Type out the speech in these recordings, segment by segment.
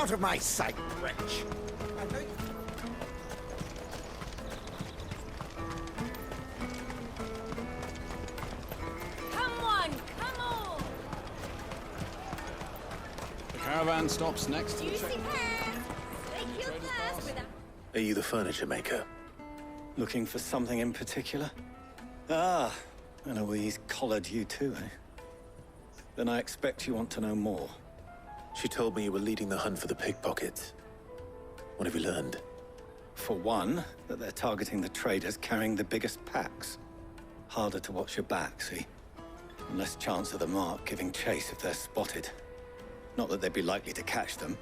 out of my sight, wretch! Come on! Come on! The caravan stops next to the Juicy check. pants! Make your thirst with a... Are you the furniture maker? Looking for something in particular? Ah, and Eloise collared you too, eh? Then I expect you want to know more. She told me you were leading the hunt for the pickpockets. What have you learned? For one, that they're targeting the traders carrying the biggest packs. Harder to watch your back, see? And less chance of the mark giving chase if they're spotted. Not that they'd be likely to catch them.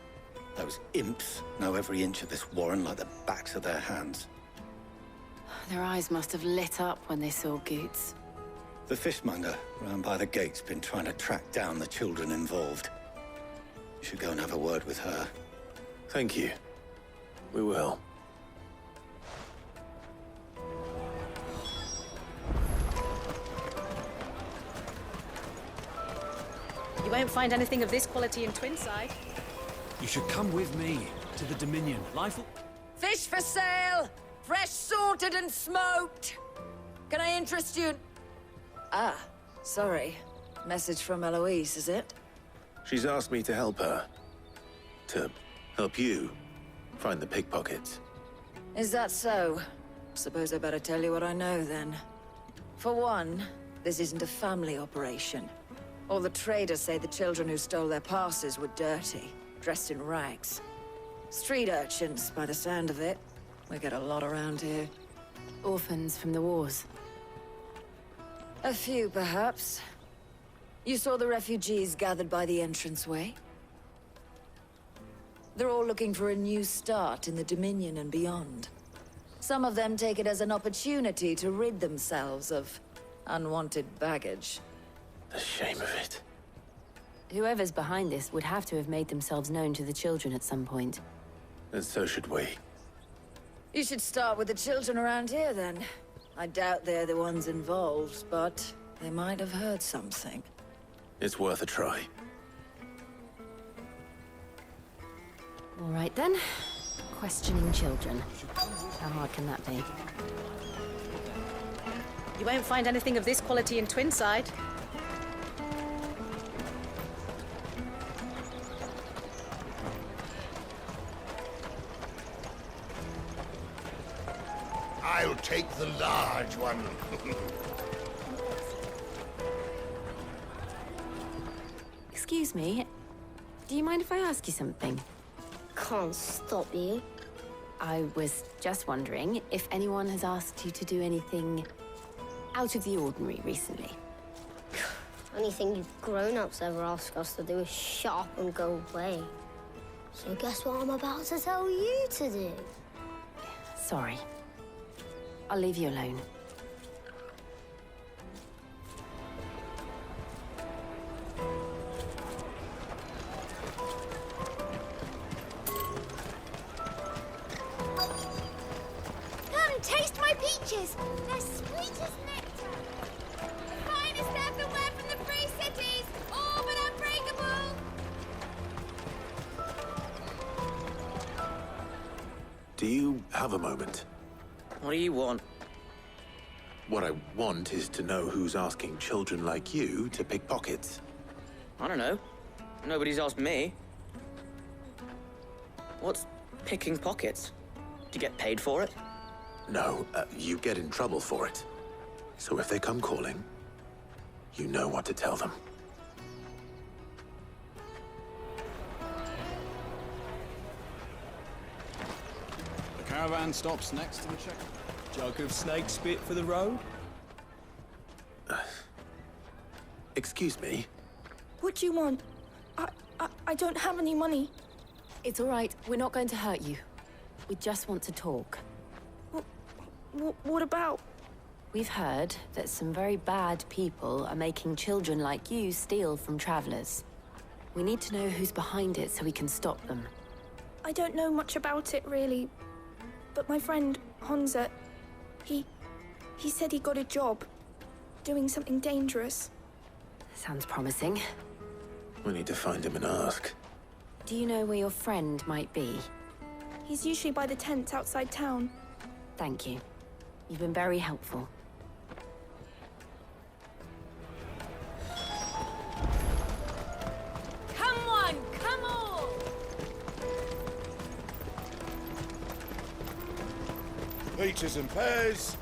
Those imps know every inch of this warren like the backs of their hands. Their eyes must have lit up when they saw Goots. The fishmonger round by the gate's been trying to track down the children involved. You should go and have a word with her. Thank you. We will. You won't find anything of this quality in Twinside. You should come with me to the Dominion. Life will... Fish for sale! Fresh sorted and smoked! Can I interest you in... Ah, sorry. Message from Eloise, is it? She's asked me to help her. To help you find the pickpockets. Is that so? Suppose I better tell you what I know, then. For one, this isn't a family operation. All the traders say the children who stole their passes were dirty, dressed in rags. Street urchins, by the sound of it. We get a lot around here. Orphans from the wars. A few, perhaps. You saw the refugees gathered by the entranceway? They're all looking for a new start in the Dominion and beyond. Some of them take it as an opportunity to rid themselves of unwanted baggage. The shame of it. Whoever's behind this would have to have made themselves known to the children at some point. And so should we. You should start with the children around here, then. I doubt they're the ones involved, but they might have heard something. It's worth a try. All right, then. Questioning children. How hard can that be? You won't find anything of this quality in Twinside. I'll take the large one. Excuse me. Do you mind if I ask you something? Can't stop you. I was just wondering if anyone has asked you to do anything out of the ordinary recently. Anything you grown-ups ever ask us to do is shut up and go away. So guess what I'm about to tell you to do? Sorry. I'll leave you alone. Come, taste my peaches! They're sweet as nectar! The finest earthenware from the Free Cities! All but unbreakable! Do you have a moment? What do you want? What I want is to know who's asking children like you to pick pockets. I don't know. Nobody's asked me. What's picking pockets? Do you get paid for it? No, you get in trouble for it. So if they come calling, you know what to tell them. The caravan stops next to the check. Jug of snake spit for the road? Excuse me? What do you want? I don't have any money. It's all right. We're not going to hurt you. We just want to talk. What about? We've heard that some very bad people are making children like you steal from travelers. We need to know who's behind it so we can stop them. I don't know much about it, really. But my friend, Honza, he said he got a job. Doing something dangerous. Sounds promising. We need to find him and ask. Do you know where your friend might be? He's usually by the tents outside town. Thank you. You've been very helpful. Come on, come on! Peaches and pears.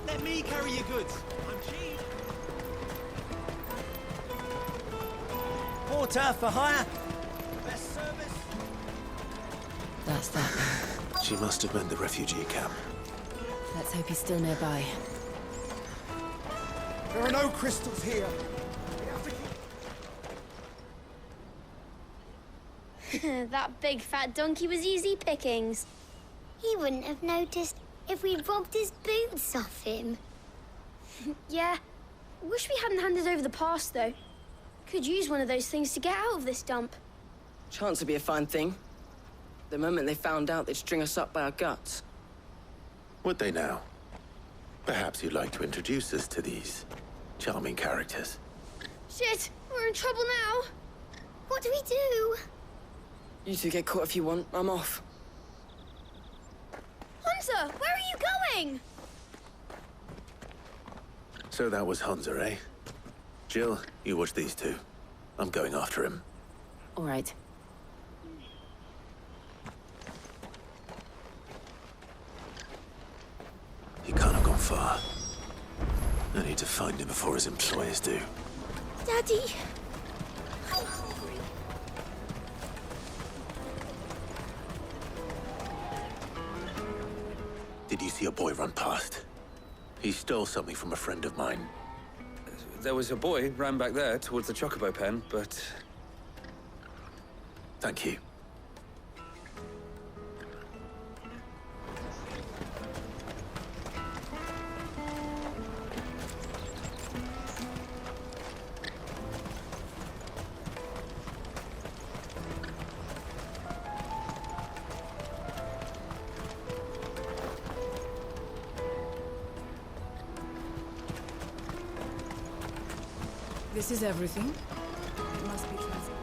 Let me carry your goods. I'm cheap. Porter for hire. Best service. That's that. She must have meant the refugee camp. Let's hope he's still nearby. There are no crystals here. That big fat donkey was easy pickings. He wouldn't have noticed if we'd robbed his boots off him. Yeah. Wish we hadn't handed over the pass, though. Could use one of those things to get out of this dump. Chance would be a fine thing. The moment they found out, they'd string us up by our guts. Would they now? Perhaps you'd like to introduce us to these charming characters. Shit, we're in trouble now. What do we do? You two get caught if you want. I'm off. Hunter, where are you going? So that was Hunter, eh? Jill, you watch these two. I'm going after him. All right. He can't have gone far. I need to find him before his employers do. Daddy. Did you see a boy run past? He stole something from a friend of mine. There was a boy ran back there towards the chocobo pen, but... Thank you. This is everything. It must be transit.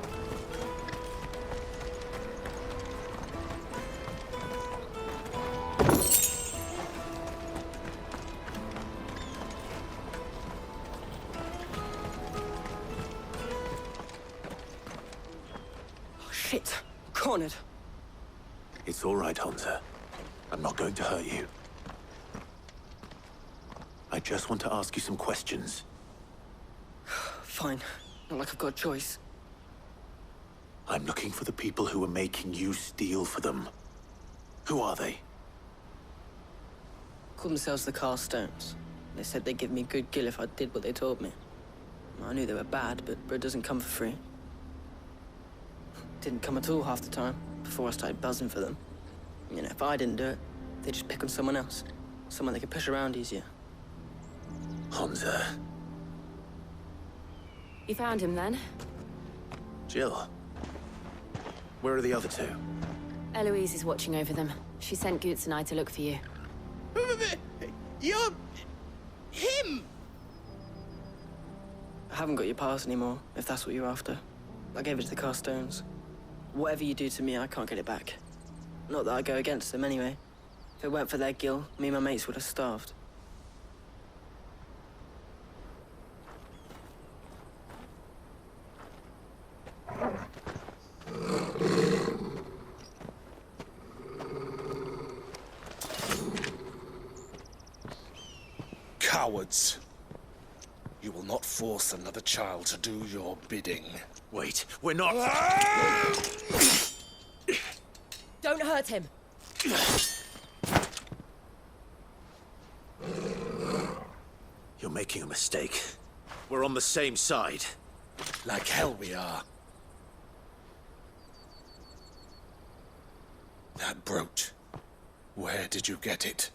Oh, shit. Cornered. It's all right, Hunter. I'm not going to hurt you. I just want to ask you some questions. Fine. Not like I've got a choice. I'm looking for the people who are making you steal for them. Who are they? Called themselves the Carstones. They said they'd give me good gill if I did what they told me. I knew they were bad, but bread doesn't come for free. Didn't come at all half the time, before I started buzzing for them. You know, if I didn't do it, they'd just pick on someone else. Someone they could push around easier. Hunter. You found him then? Jill. Where are the other two? Eloise is watching over them. She sent Goots and I to look for you. You're... him! I haven't got your pass anymore, if that's what you're after. I gave it to the Carstones. Whatever you do to me, I can't get it back. Not that I go against them anyway. If it weren't for their gill, me and my mates would have starved. Cowards. You will not force another child to do your bidding. Wait, we're not... Don't hurt him. You're making a mistake. We're on the same side. Like hell we are. That brooch. Where did you get it?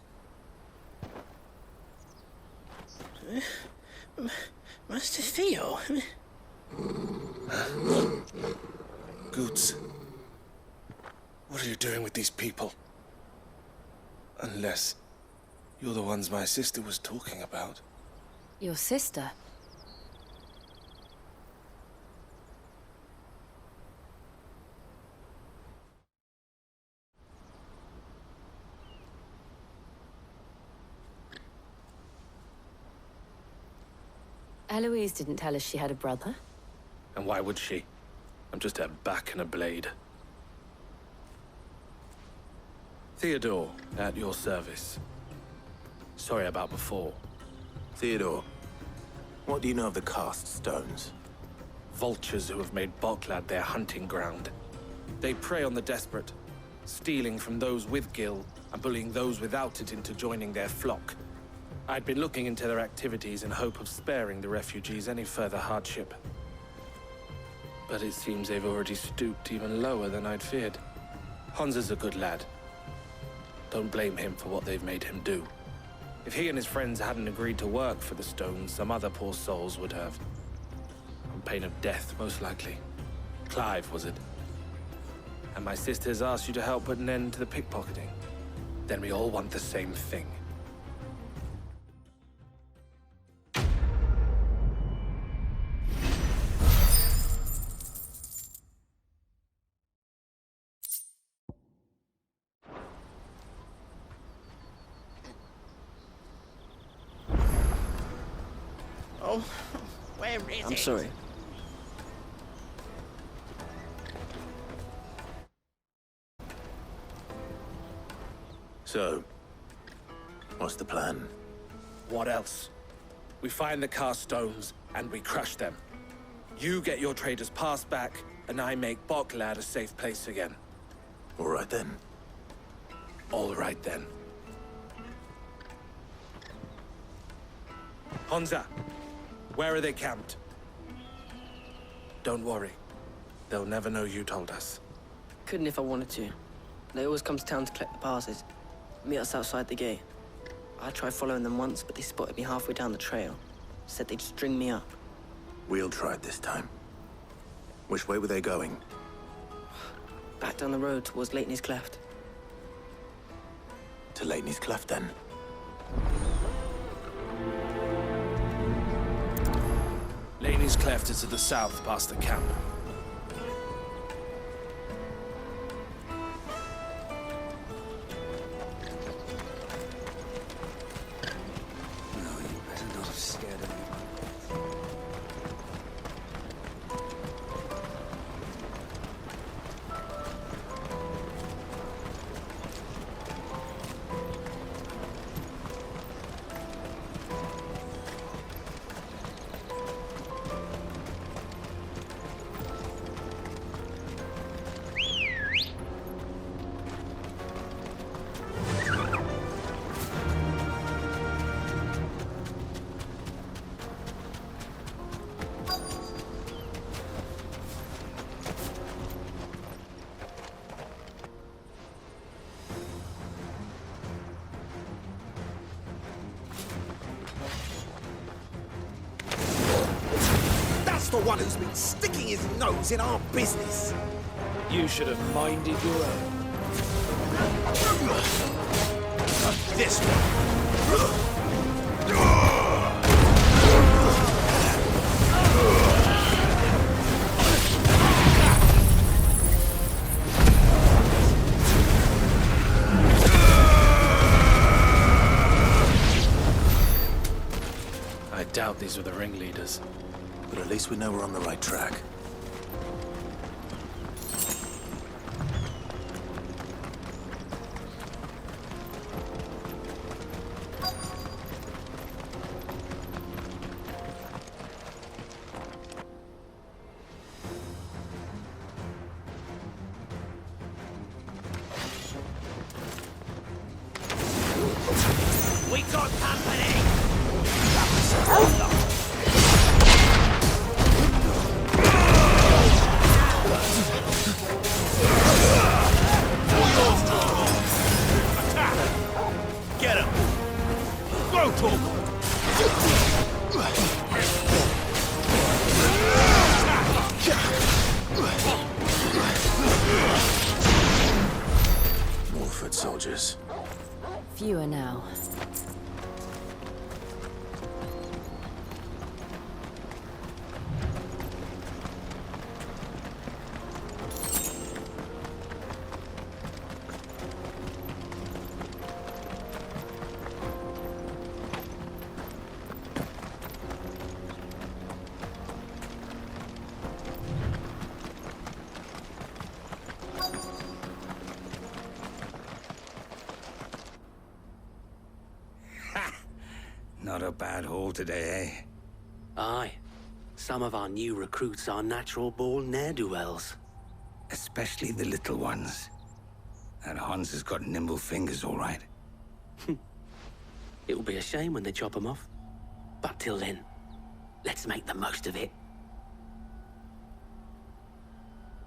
Master Theo? Goots. What are you doing with these people? Unless you're the ones my sister was talking about. Your sister? Eloise didn't tell us she had a brother. And why would she? I'm just a back and a blade. Theodore, at your service. Sorry about before. Theodore, what do you know of the cast stones? Vultures who have made Boklad their hunting ground. They prey on the desperate, stealing from those with gil and bullying those without it into joining their flock. I'd been looking into their activities in hope of sparing the refugees any further hardship. But it seems they've already stooped even lower than I'd feared. Honza's a good lad. Don't blame him for what they've made him do. If he and his friends hadn't agreed to work for the stones, some other poor souls would have. On pain of death, most likely. Clive, was it? And my sisters asked you to help put an end to the pickpocketing. Then we all want the same thing. Oh, where is it? I'm sorry. So, what's the plan? What else? We find the cast stones, and we crush them. You get your trader's pass back, and I make Boklad a safe place again. All right then. All right then. Honza, where are they camped? Don't worry. They'll never know you told us. Couldn't if I wanted to. They always come to town to collect the passes. Meet us outside the gate. I tried following them once, but they spotted me halfway down the trail. Said they'd string me up. We'll try it this time. Which way were they going? Back down the road towards Lateney's Cleft. To Lateney's Cleft, then. Laney's Cleft is to the south, past the camp. No, you better not have scared anyone. The one who's been sticking his nose in our business. You should have minded your own. This one. I doubt these were the ringleaders. But at least we know we're on the right track. We got company! Get him! Go, Talk! More foot soldiers. Fewer now. Not a bad haul today, eh? Aye. Some of our new recruits are natural-born ne'er-do-wells. Especially the little ones. And Hans has got nimble fingers, all right. It will be a shame when they chop them off. But till then, let's make the most of it.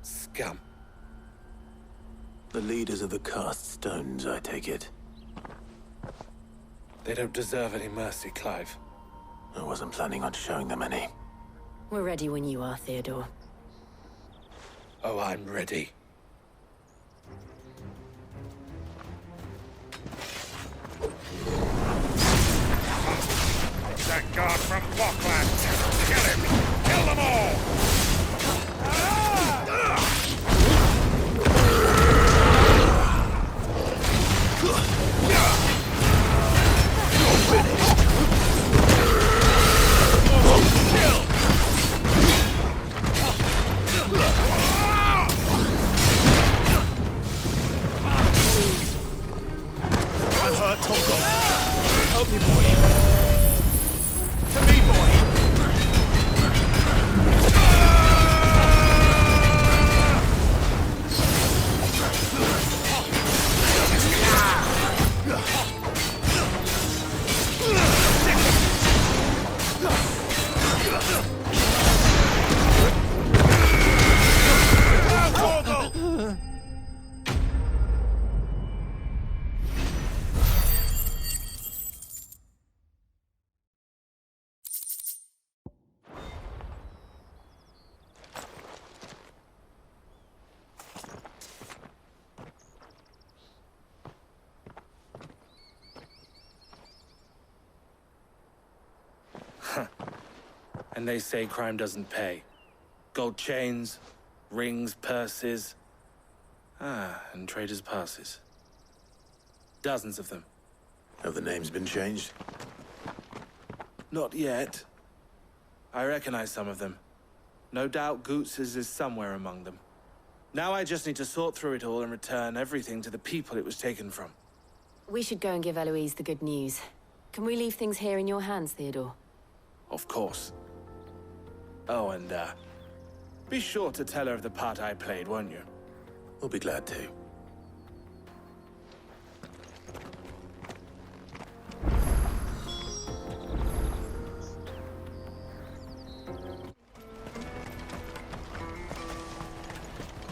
Scum. The leaders of the cast stones, I take it. They don't deserve any mercy, Clive. I wasn't planning on showing them any. We're ready when you are, Theodore. Oh, I'm ready. That guard from Blockland! Kill him! Kill them all! I'm hurt, Tongo. Help me, boy. To me, boy. And they say crime doesn't pay. Gold chains, rings, purses. And traders' passes. Dozens of them. Have the names been changed? Not yet. I recognize some of them. No doubt Goots's is somewhere among them. Now I just need to sort through it all and return everything to the people it was taken from. We should go and give Eloise the good news. Can we leave things here in your hands, Theodore? Of course. Oh, and, be sure to tell her of the part I played, won't you? We'll be glad to.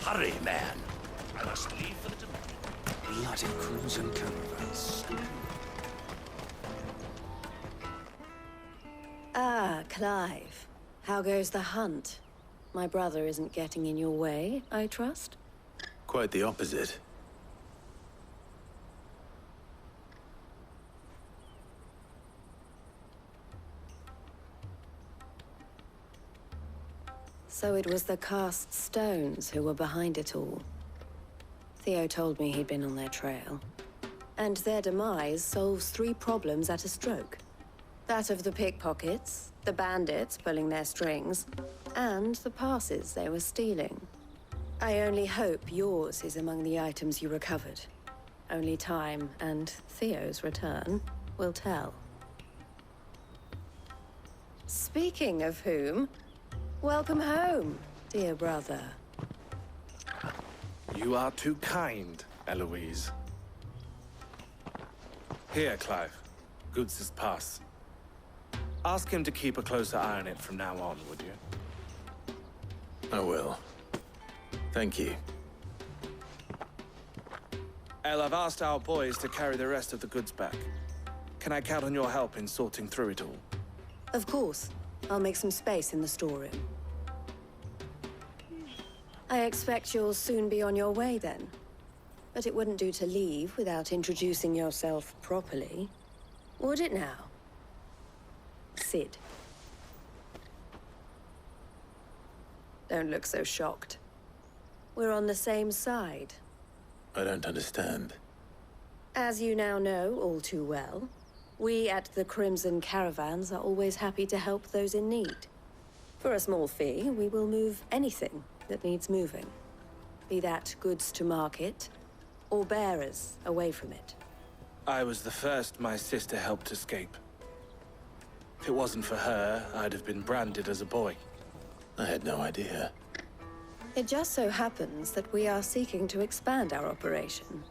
Hurry, man. I must leave for the Dominion. Bloody crimson caravans. Ah, Clive. How goes the hunt? My brother isn't getting in your way, I trust? Quite the opposite. So it was the cast stones who were behind it all. Theo told me he'd been on their trail. And their demise solves 3 problems at a stroke. That of the pickpockets, the bandits pulling their strings, and the passes they were stealing. I only hope yours is among the items you recovered. Only time and Theo's return will tell. Speaking of whom, welcome home, dear brother. You are too kind, Eloise. Here, Clive. Goods's pass. Ask him to keep a closer eye on it from now on, would you? I will. Thank you. El, I've asked our boys to carry the rest of the goods back. Can I count on your help in sorting through it all? Of course. I'll make some space in the storeroom. I expect you'll soon be on your way then. But it wouldn't do to leave without introducing yourself properly. Would it now? Sid. Don't look so shocked. We're on the same side. I don't understand. As you now know all too well, we at the Crimson Caravans are always happy to help those in need. For a small fee, we will move anything that needs moving. Be that goods to market, or bearers away from it. I was the first my sister helped escape. If it wasn't for her, I'd have been branded as a boy. I had no idea. It just so happens that we are seeking to expand our operation.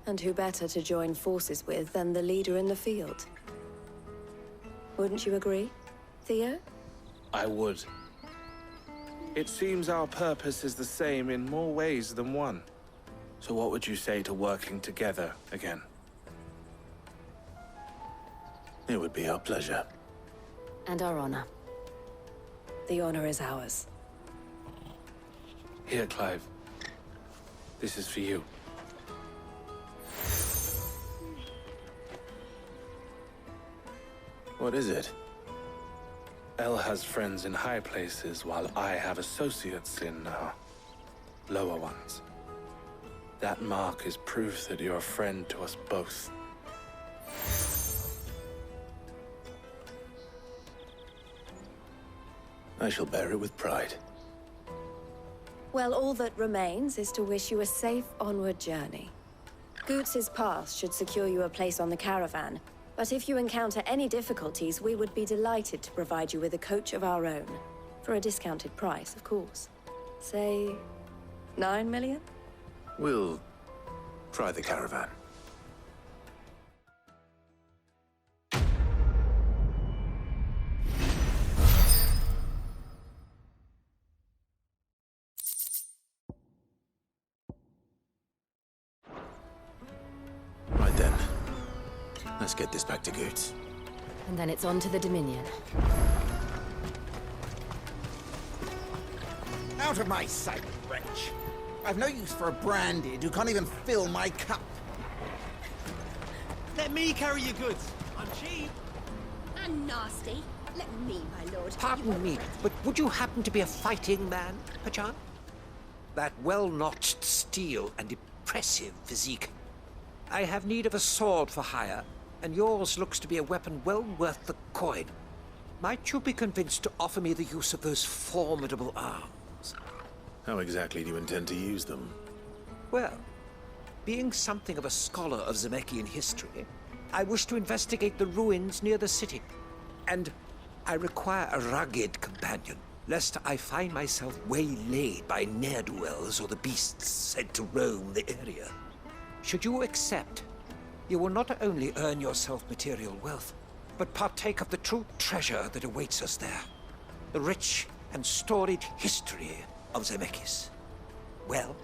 And who better to join forces with than the leader in the field? Wouldn't you agree, Theo? I would. It seems our purpose is the same in more ways than one. So what would you say to working together again? It would be our pleasure. And our honor. The honor is ours. Here, Clive. This is for you. What is it? Elle has friends in high places, while I have associates in, lower ones. That mark is proof that you're a friend to us both. I shall bear it with pride. Well, all that remains is to wish you a safe onward journey. Goots's pass should secure you a place on the caravan, but if you encounter any difficulties, we would be delighted to provide you with a coach of our own. For a discounted price, of course. Say, 9 million? We'll try the caravan. Right then. Let's get this back to Goots. And then it's on to the Dominion. Out of my sight, wretch. I've no use for a branded who can't even fill my cup. Let me carry your goods. I'm cheap. And nasty. Let me, my lord. Pardon me, but would you happen to be a fighting man, perchance? That well-notched steel and impressive physique. I have need of a sword for hire, and yours looks to be a weapon well worth the coin. Might you be convinced to offer me the use of those formidable arms? How exactly do you intend to use them? Well, being something of a scholar of Zemeckis history, I wish to investigate the ruins near the city. And I require a rugged companion, lest I find myself waylaid by ne'er-do-wells or the beasts said to roam the area. Should you accept, you will not only earn yourself material wealth, but partake of the true treasure that awaits us there. The rich and storied history of Zemeckis. Well,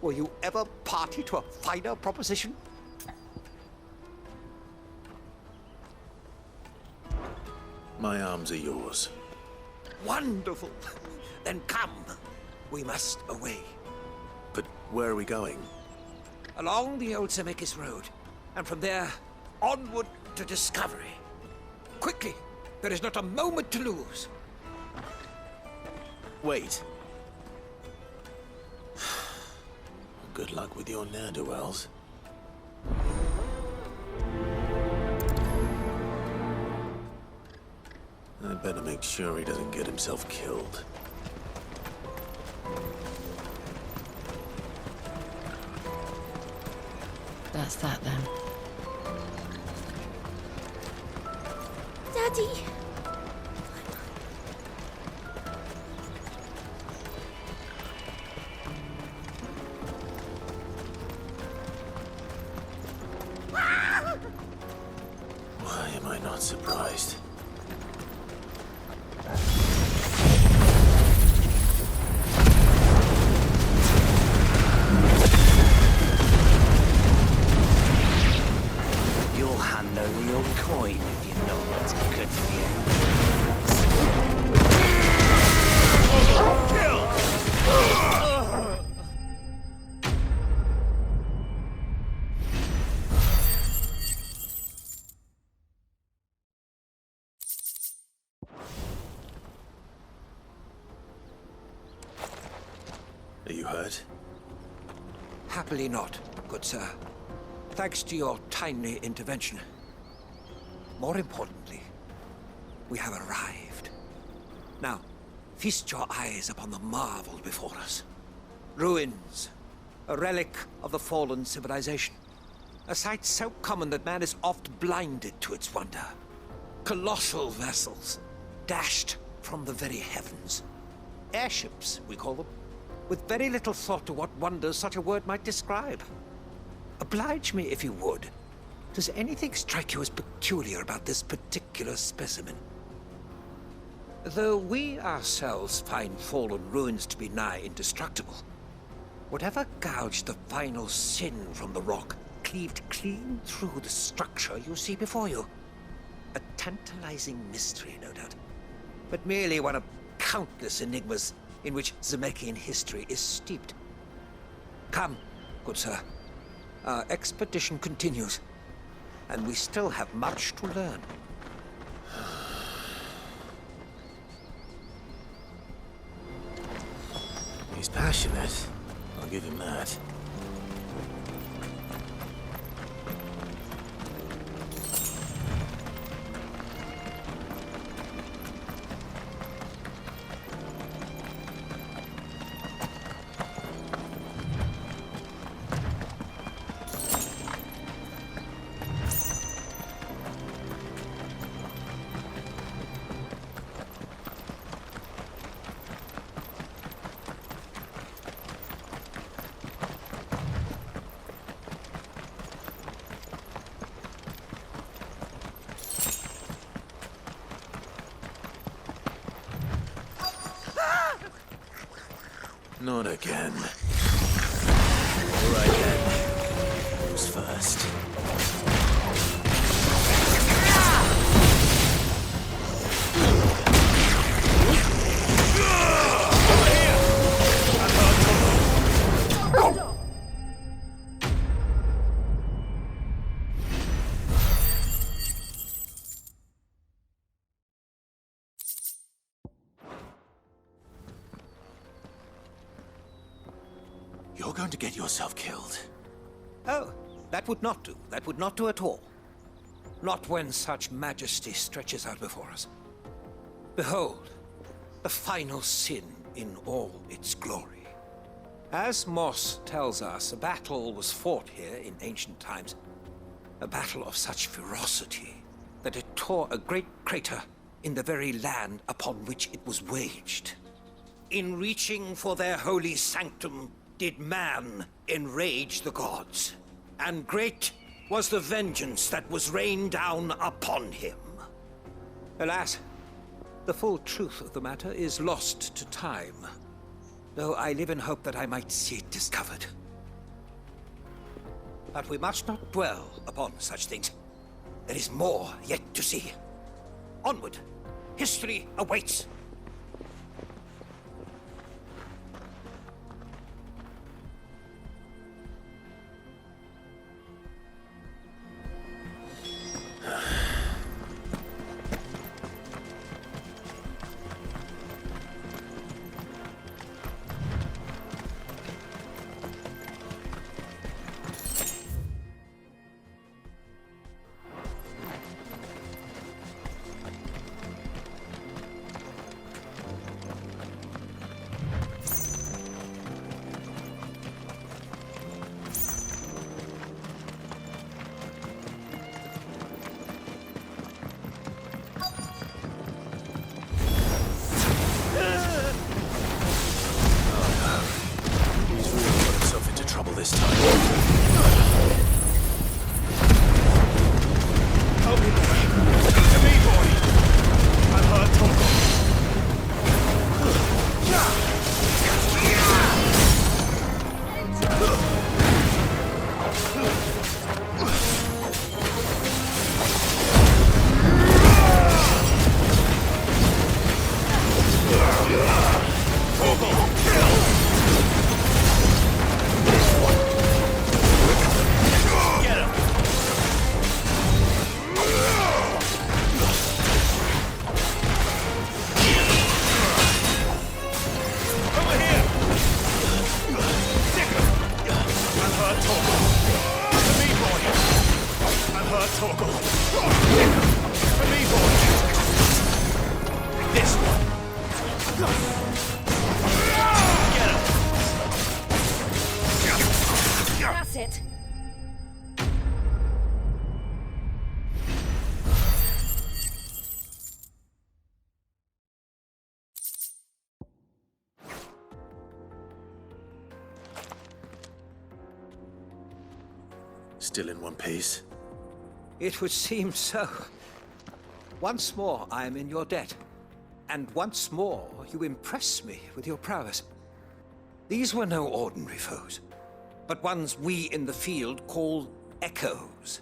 were you ever party to a finer proposition? My arms are yours. Wonderful! Then come. We must away. But where are we going? Along the old Zemeckis Road, and from there, onward to discovery. Quickly! There is not a moment to lose. Wait. Good luck with your ne'er-do-wells. I'd better make sure he doesn't get himself killed. That's that then. Daddy! Why am I not surprised? You'll hand over your coin if you know what's good for you. Are you hurt? Happily not, good sir. Thanks to your timely intervention. More importantly, we have arrived. Now, feast your eyes upon the marvel before us. Ruins, a relic of the fallen civilization. A sight so common that man is oft blinded to its wonder. Colossal vessels, dashed from the very heavens. Airships, we call them, with very little thought to what wonders such a word might describe. Oblige me, if you would. Does anything strike you as peculiar about this particular specimen? Though we ourselves find fallen ruins to be nigh indestructible, whatever gouged the final sin from the rock cleaved clean through the structure you see before you. A tantalizing mystery, no doubt, but merely one of countless enigmas in which Zemeckien history is steeped. Come, good sir. Our expedition continues, and we still have much to learn. He's passionate. I'll give him that. Not again. All right then. Who's first? You're going to get yourself killed. Oh, that would not do. That would not do at all. Not when such majesty stretches out before us. Behold, the final sin in all its glory. As Moss tells us, a battle was fought here in ancient times. A battle of such ferocity that it tore a great crater in the very land upon which it was waged. In reaching for their holy sanctum, did man enrage the gods, and great was the vengeance that was rained down upon him. Alas, the full truth of the matter is lost to time, though I live in hope that I might see it discovered. But we must not dwell upon such things. There is more yet to see. Onward! History awaits! This time. Help me, boy. To me, boy. I've heard talk. That's it. Still in one piece? It would seem so. Once more, I am in your debt. And once more, you impress me with your prowess. These were no ordinary foes, but ones we in the field call echoes.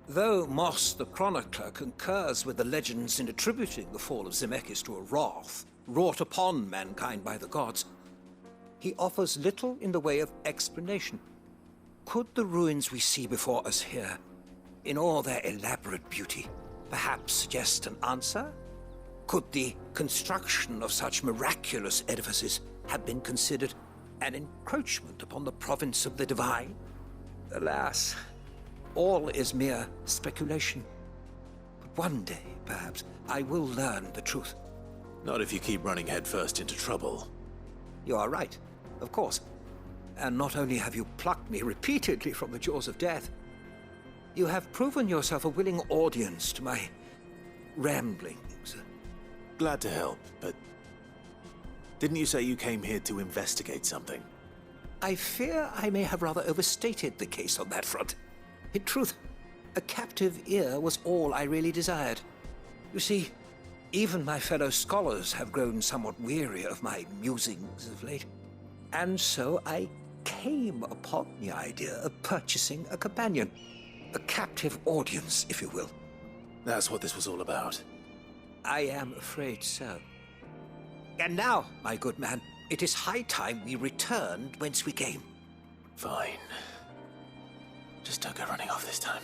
Though Moss the Chronicler concurs with the legends in attributing the fall of Zemeckis to a wrath wrought upon mankind by the gods, he offers little in the way of explanation. Could the ruins we see before us here, in all their elaborate beauty, perhaps suggest an answer? Could the construction of such miraculous edifices have been considered an encroachment upon the province of the divine? Alas, all is mere speculation. But one day, perhaps, I will learn the truth. Not if you keep running headfirst into trouble. You are right, of course. And not only have you plucked me repeatedly from the jaws of death, you have proven yourself a willing audience to my ramblings. Glad to help, but didn't you say you came here to investigate something? I fear I may have rather overstated the case on that front. In truth, a captive ear was all I really desired. You see, even my fellow scholars have grown somewhat weary of my musings of late. And so I came upon the idea of purchasing a companion. A captive audience, if you will. That's what this was all about. I am afraid so. And now, my good man, it is high time we returned whence we came. Fine. Just don't go running off this time.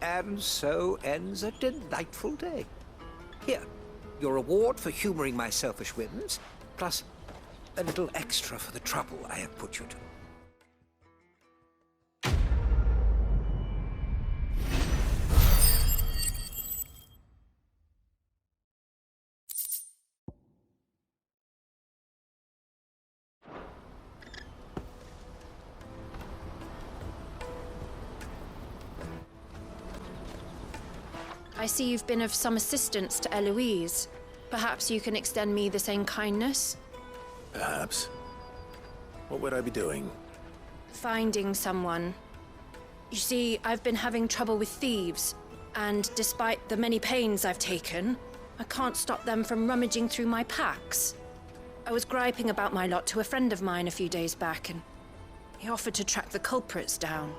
And so ends a delightful day. Here, your reward for humoring my selfish whims, plus a little extra for the trouble I have put you to. I see you've been of some assistance to Eloise. Perhaps you can extend me the same kindness? Perhaps. What would I be doing? Finding someone. You see, I've been having trouble with thieves, and despite the many pains I've taken, I can't stop them from rummaging through my packs. I was griping about my lot to a friend of mine a few days back, and he offered to track the culprits down.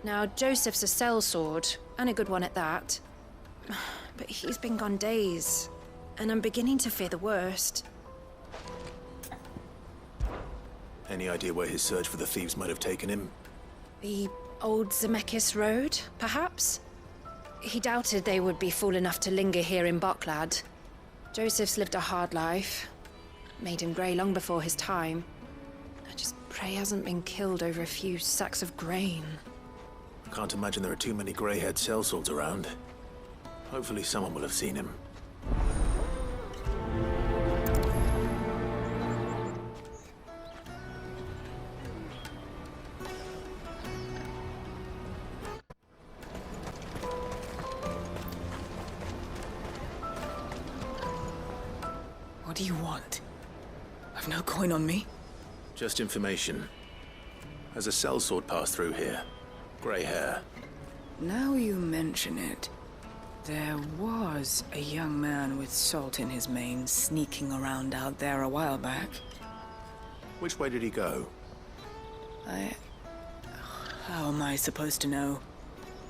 Now, Joseph's a sellsword, and a good one at that. But he's been gone days, and I'm beginning to fear the worst. Any idea where his search for the thieves might have taken him? The old Zemeckis Road, perhaps? He doubted they would be fool enough to linger here in Boklad. Joseph's lived a hard life. Made him grey long before his time. I just pray he hasn't been killed over a few sacks of grain. Can't imagine there are too many grey-haired sellswords around. Hopefully someone will have seen him. What do you want? I've no coin on me. Just information. Has a sellsword passed through here? Grey hair. Now you mention it. There was a young man with salt in his mane sneaking around out there a while back. Which way did he go? How am I supposed to know?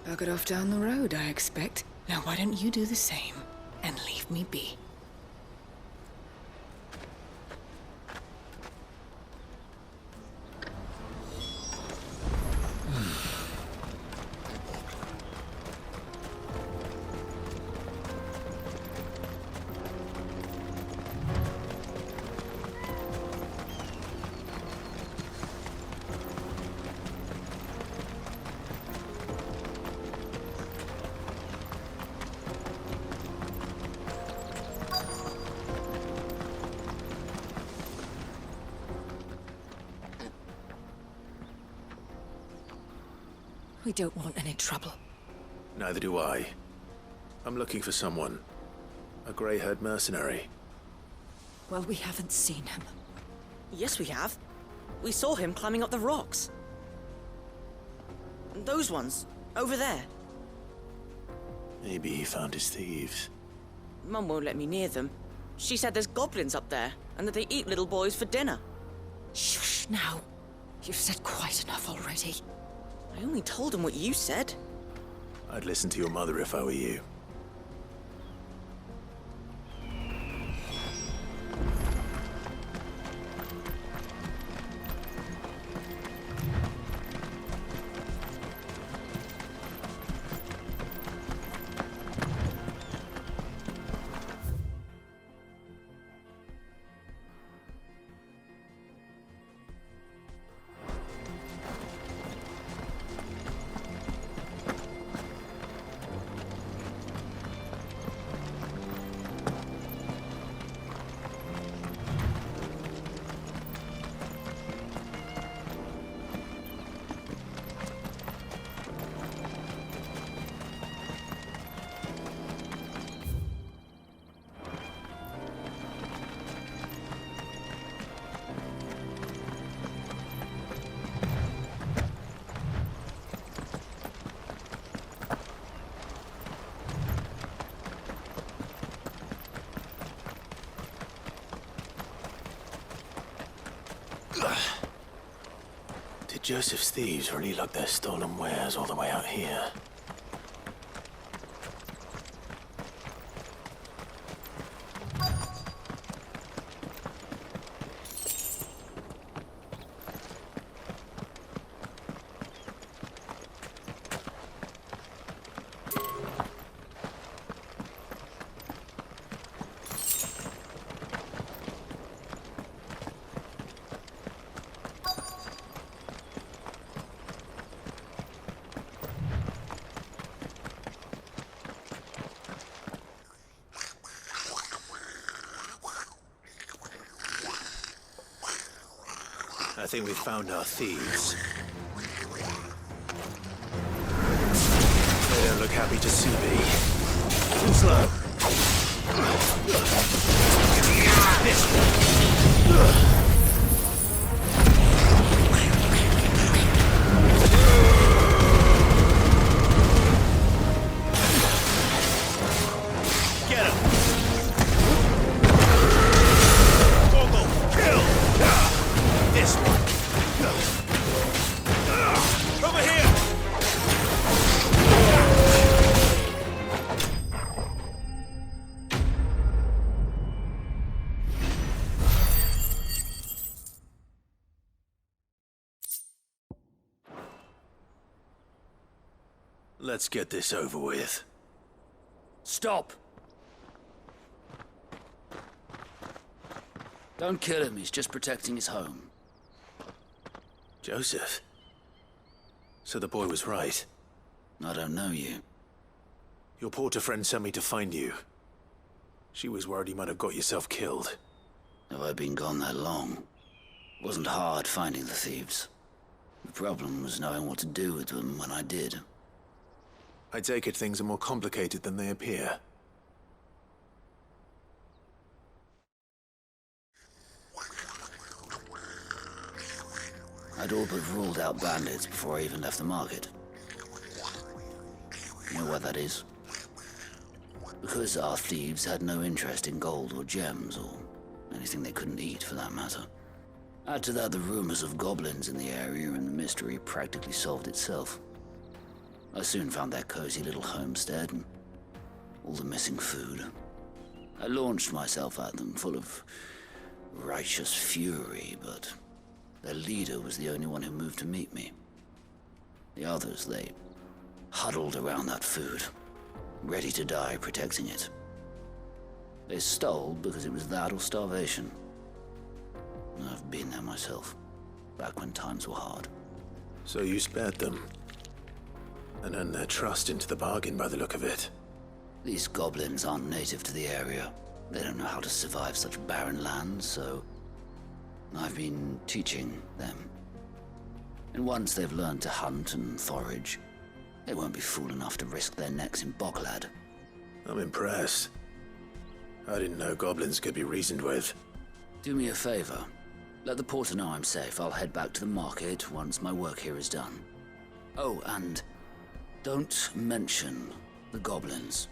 Buggered off down the road, I expect. Now why don't you do the same and leave me be? We don't want any trouble. Neither do I. I'm looking for someone. A grey-haired mercenary. Well, we haven't seen him. Yes, we have. We saw him climbing up the rocks. Those ones, over there. Maybe he found his thieves. Mum won't let me near them. She said there's goblins up there, and that they eat little boys for dinner. Shush now. You've said quite enough already. I only told him what you said. I'd listen to your mother if I were you. Did Joseph's thieves really lug their stolen wares all the way out here? I think we've found our thieves. They don't look happy to see me. Too slow. This way. Get him! Mogul, kill! This one. Over here! Let's get this over with. Stop! Don't kill him, he's just protecting his home. Joseph? So the boy was right. I don't know you. Your porter friend sent me to find you. She was worried you might have got yourself killed. Have I been gone that long? It wasn't hard finding the thieves. The problem was knowing what to do with them when I did. I take it things are more complicated than they appear. I'd all but ruled out bandits before I even left the market. You know what that is? Because our thieves had no interest in gold or gems, or anything they couldn't eat for that matter. Add to that the rumors of goblins in the area, and the mystery practically solved itself. I soon found their cozy little homestead, and all the missing food. I launched myself at them, full of righteous fury, but their leader was the only one who moved to meet me. The others, they huddled around that food, ready to die protecting it. They stole because it was that or starvation. I've been there myself, back when times were hard. So you spared them, and earned their trust into the bargain by the look of it. These goblins aren't native to the area. They don't know how to survive such barren lands, so I've been teaching them. And once they've learned to hunt and forage, They won't be fool enough to risk their necks in Boklad. I'm impressed. I didn't know goblins could be reasoned with. Do me a favor. Let the porter know I'm safe. I'll head back to the market once my work here is done. Oh, and don't mention the goblins.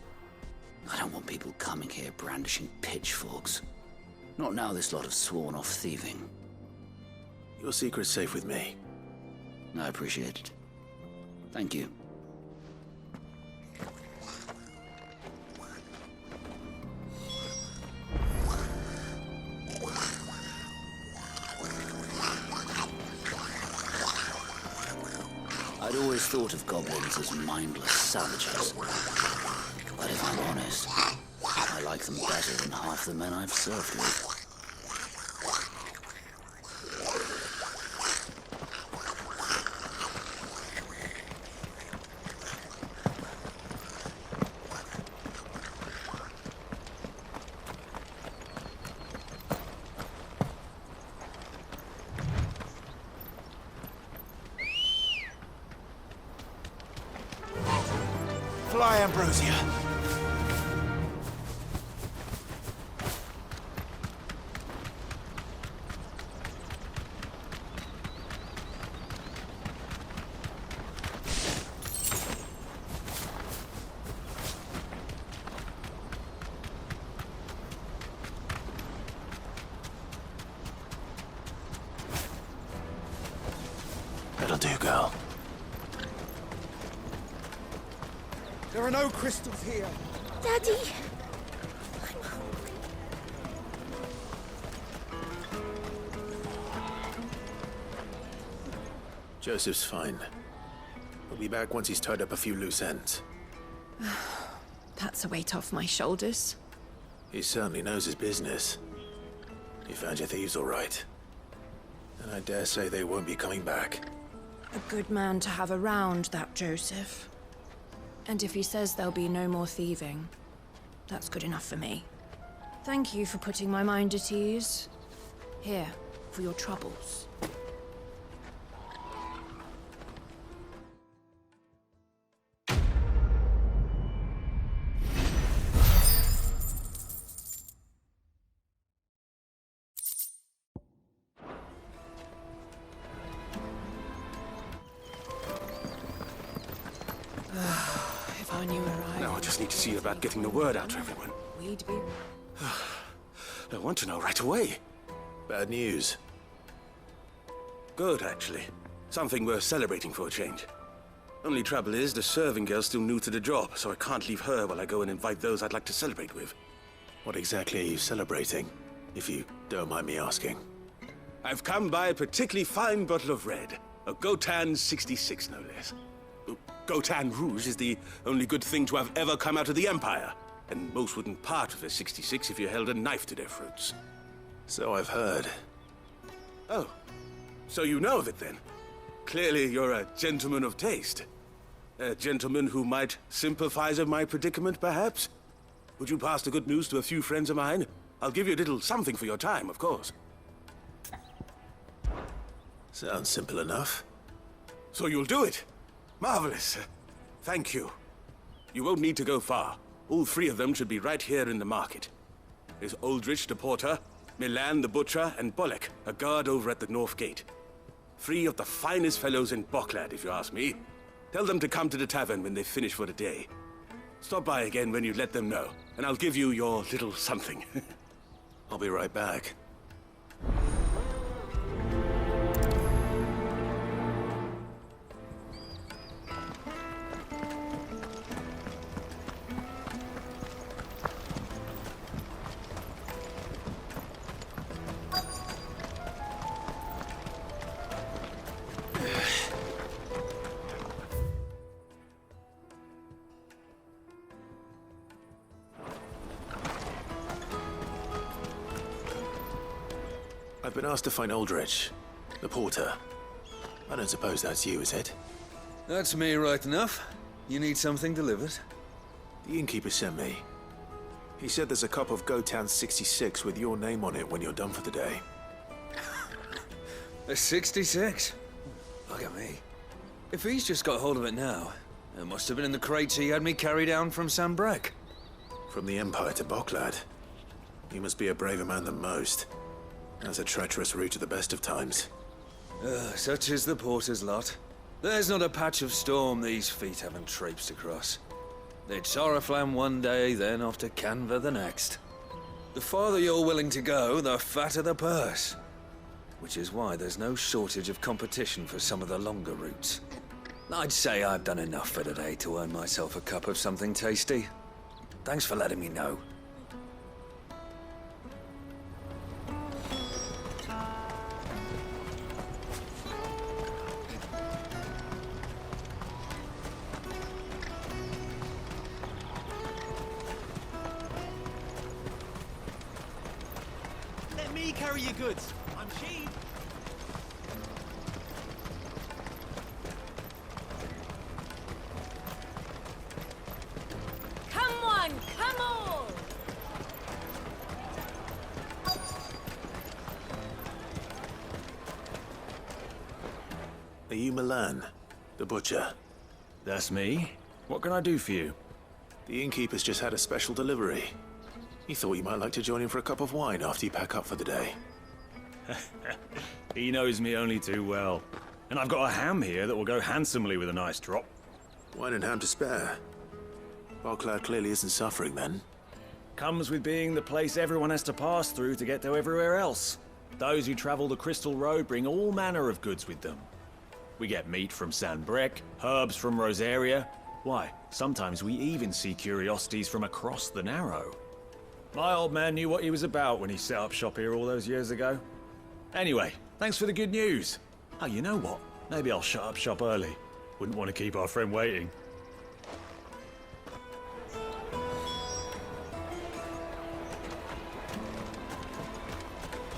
I don't want people coming here brandishing pitchforks. Not now this lot have sworn off thieving. Your secret's safe with me. I appreciate it. Thank you. I'd always thought of goblins as mindless savages. But if I'm honest, I like them better than half the men I've served with. Fly, Ambrosia. That'll do, girl. There are no crystals here. Daddy! Joseph's fine. He'll be back once he's tied up a few loose ends. That's a weight off my shoulders. He certainly knows his business. You found your thieves all right. And I dare say they won't be coming back. A good man to have around, that Joseph. And if he says there'll be no more thieving, that's good enough for me. Thank you for putting my mind at ease. Here, for your troubles. If I knew where I... Now I just need to see about getting the word out to everyone. We'd be... I want to know right away. Bad news. Good, actually. Something worth celebrating for a change. Only trouble is, the serving girl's still new to the job, so I can't leave her while I go and invite those I'd like to celebrate with. What exactly are you celebrating, if you don't mind me asking? I've come by a particularly fine bottle of red. A Gotan 66, no less. Gotan Rouge is the only good thing to have ever come out of the Empire. And most wouldn't part with a 66 if you held a knife to their throats. So I've heard. Oh, so you know of it then? Clearly you're a gentleman of taste. A gentleman who might sympathize with my predicament, perhaps? Would you pass the good news to a few friends of mine? I'll give you a little something for your time, of course. Sounds simple enough. So you'll do it? Marvelous. Thank you. You won't need to go far. All three of them should be right here in the market. There's Aldrich the porter, Milan the butcher, and Bolek, a guard over at the north gate. Three of the finest fellows in Boklad, if you ask me. Tell them to come to the tavern when they've finished for the day. Stop by again when you let them know, and I'll give you your little something. I'll be right back. I've been asked to find Aldrich, the porter. I don't suppose that's you, is it? That's me right enough. You need something delivered? The innkeeper sent me. He said there's a cup of Gotan 66 with your name on it when you're done for the day. A 66? Look at me. If he's just got hold of it now, It must have been in the crates he had me carry down from Sambrek. From the Empire to Boklad. You must be a braver man than most. That's a treacherous route at the best of times. Such is the porter's lot. There's not a patch of storm these feet haven't traipsed across. It's Oriflamme one day, then off to Canva the next. The farther you're willing to go, the fatter the purse. Which is why there's no shortage of competition for some of the longer routes. I'd say I've done enough for today to earn myself a cup of something tasty. Thanks for letting me know. Let me carry your goods. I'm cheap. Come on, come on! Are you Milan, the butcher? That's me. What can I do for you? The innkeeper's just had a special delivery. He thought you might like to join him for a cup of wine after you pack up for the day. He knows me only too well. And I've got a ham here that will go handsomely with a nice drop. Wine and ham to spare. Boklad clearly isn't suffering then. Comes with being the place everyone has to pass through to get to everywhere else. Those who travel the Crystal Road bring all manner of goods with them. We get meat from Sanbrek, herbs from Rosaria. Why, sometimes we even see curiosities from across the Narrow. My old man knew what he was about when he set up shop here all those years ago. Anyway, thanks for the good news. Oh, you know what? Maybe I'll shut up shop early. Wouldn't want to keep our friend waiting.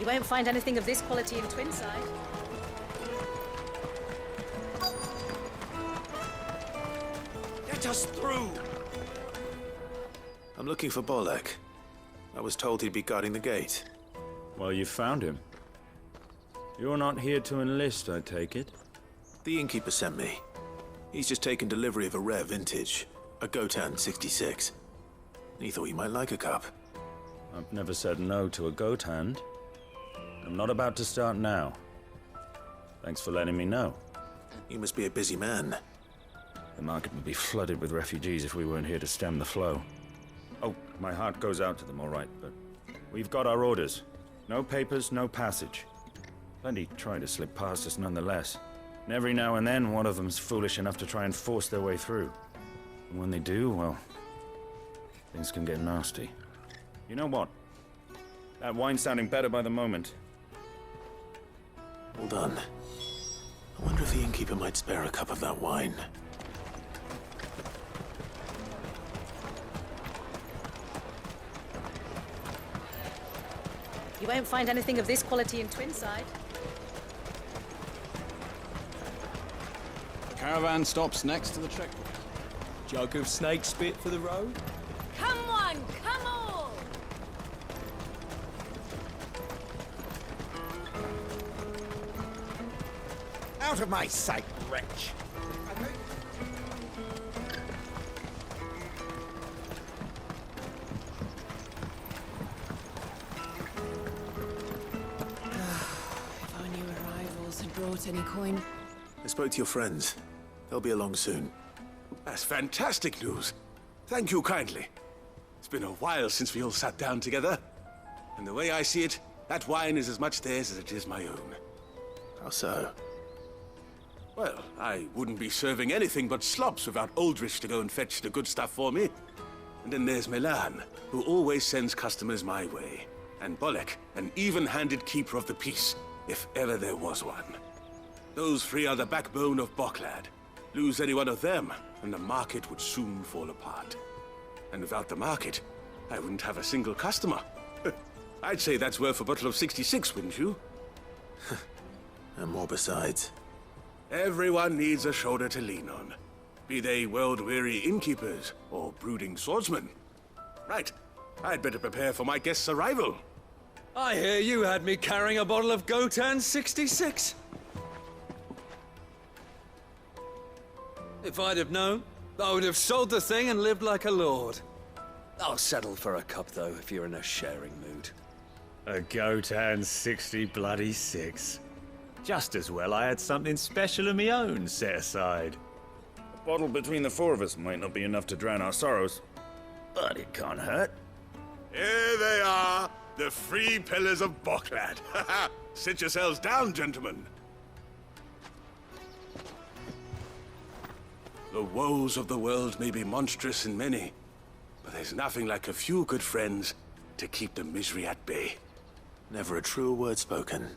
You won't find anything of this quality in Twinside. Get us through! I'm looking for Bolek. I was told he'd be guarding the gate. Well, you found him. You're not here to enlist, I take it? The innkeeper sent me. He's just taken delivery of a rare vintage, a Gotan 66. He thought you might like a cup. I've never said no to a goat hand. I'm not about to start now. Thanks for letting me know. You must be a busy man. The market would be flooded with refugees if we weren't here to stem the flow. Oh, my heart goes out to them, all right, but we've got our orders. No papers, no passage. Plenty try to slip past us nonetheless. And every now and then, one of them's foolish enough to try and force their way through. And when they do, well, things can get nasty. You know what? That wine's sounding better by the moment. Hold on. I wonder if the innkeeper might spare a cup of that wine. You won't find anything of this quality in Twinside. The caravan stops next to the checkpoint. Jug of snake spit for the road? Come on, come on! Out of my sight, wretch! If only your arrivals had brought any coin. I spoke to your friends. They'll be along soon. That's fantastic news. Thank you kindly. It's been a while since we all sat down together. And the way I see it, that wine is as much theirs as it is my own. How so? Well, I wouldn't be serving anything but slops without Aldrich to go and fetch the good stuff for me. And then there's Milan, who always sends customers my way. And Bolek, an even-handed keeper of the peace, if ever there was one. Those three are the backbone of Boklad. Lose any one of them, and the market would soon fall apart. And without the market, I wouldn't have a single customer. I'd say that's worth a bottle of 66, wouldn't you? And more besides. Everyone needs a shoulder to lean on. Be they world-weary innkeepers or brooding swordsmen. Right, I'd better prepare for my guest's arrival. I hear you had me carrying a bottle of Gotan 66. If I'd have known, I would have sold the thing and lived like a lord. I'll settle for a cup, though, if you're in a sharing mood. A Gotan 66. Just as well I had something special of my own set aside. A bottle between the four of us might not be enough to drown our sorrows, but it can't hurt. Here they are, the free pillars of Boklad. Sit yourselves down, gentlemen. The woes of the world may be monstrous and many, but there's nothing like a few good friends to keep the misery at bay. Never a truer word spoken.